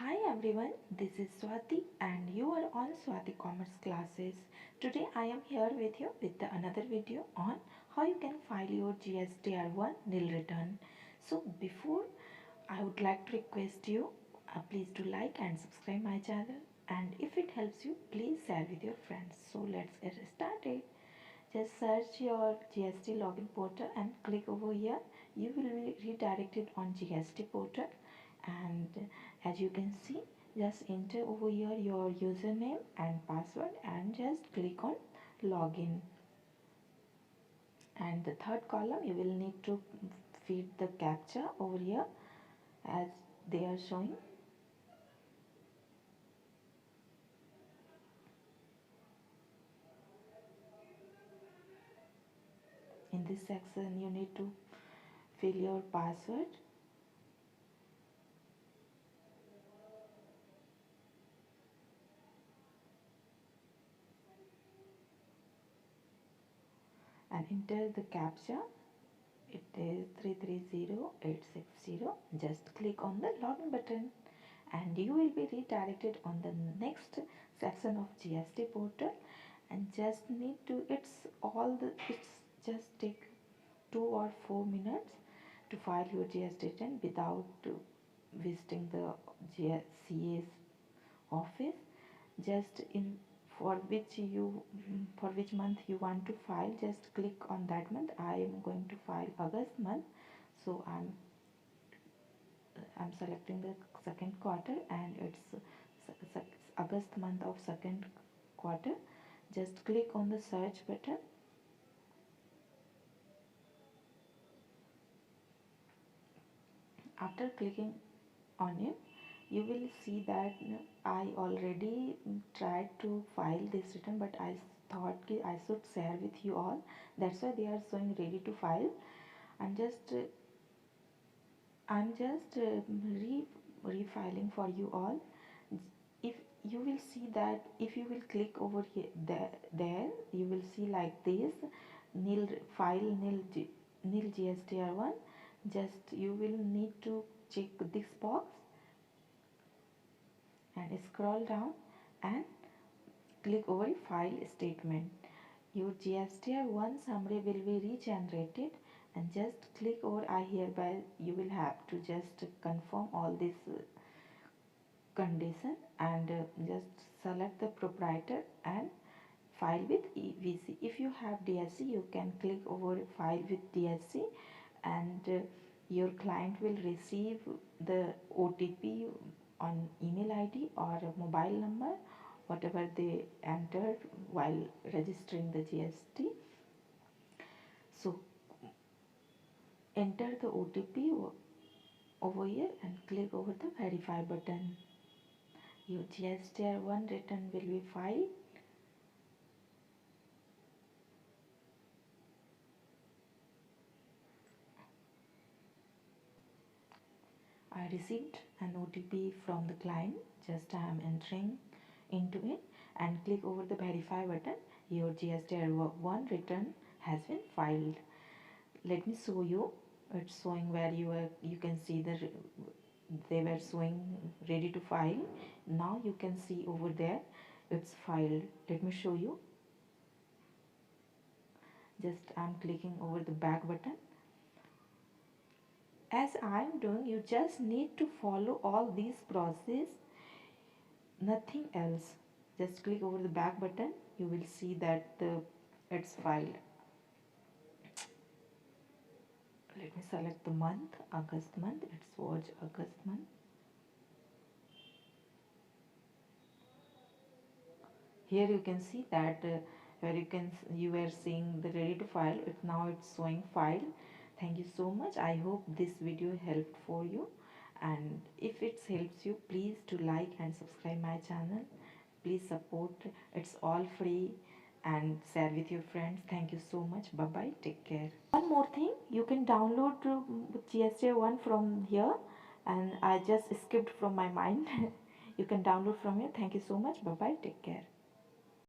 Hi everyone, this is Swati and you are on Swati Commerce classes. Today I am here with you with another video on how you can file your GSTR-1 nil return. So before I would like to request you please do like and subscribe my channel, and if it helps you please share with your friends. So let's get started. Just search your GST login portal and click over here. You will be redirected on GST portal, and as you can see, just enter over here your username and password and just click on login. And the third column you will need to feed the captcha over here as they are showing. In this section you need to fill your password. And enter the captcha. It is 330860. Just click on the login button and you will be redirected on the next section of GST portal. And just need to it's just take 2 or 4 minutes to file your GST return without visiting the CA's office. Just in for which month you want to file, just click on that month. I am going to file August month, so I'm selecting the second quarter, and it's August month of second quarter. Just click on the search button. After clicking on it, you will see that I already tried to file this return, but I thought I should share with you all. That's why they are showing ready to file. And I'm just refiling for you all. If you will see that, if you will click over here, there you will see like this: nil file nil GSTR1. Just you will need to check this box and scroll down and click over file statement. Your GSTR1 summary will be regenerated, and just click over I hereby. You will have to just confirm all this condition, and just select the proprietor and file with EVC. If you have DSC, you can click over file with DSC, and your client will receive the OTP on email ID or a mobile number, whatever they entered while registering the GST. So enter the OTP over here and click over the verify button. Your GSTR1 return will be filed. I received an OTP from the client. Just I am entering into it and click over the verify button. Your GSTR1 return has been filed. Let me show you. It's showing where you can see they were showing ready to file. Now you can see over there it's filed. Let me show you. Just I'm clicking over the back button. As I'm doing, you just need to follow all these process, nothing else. Just click over the back button. You will see that it's filed. Let me select the month, August month. It's was August month. Here you can see that where you were seeing the ready to file. Now it's showing file. Thank you so much. I hope this video helped for you, and if it helps you, please to like and subscribe my channel. Please support. It's all free, and share with your friends. Thank you so much. Bye bye. Take care. One more thing, you can download GSTR1 from here, and I just skipped from my mind. You can download from here. Thank you so much. Bye bye. Take care.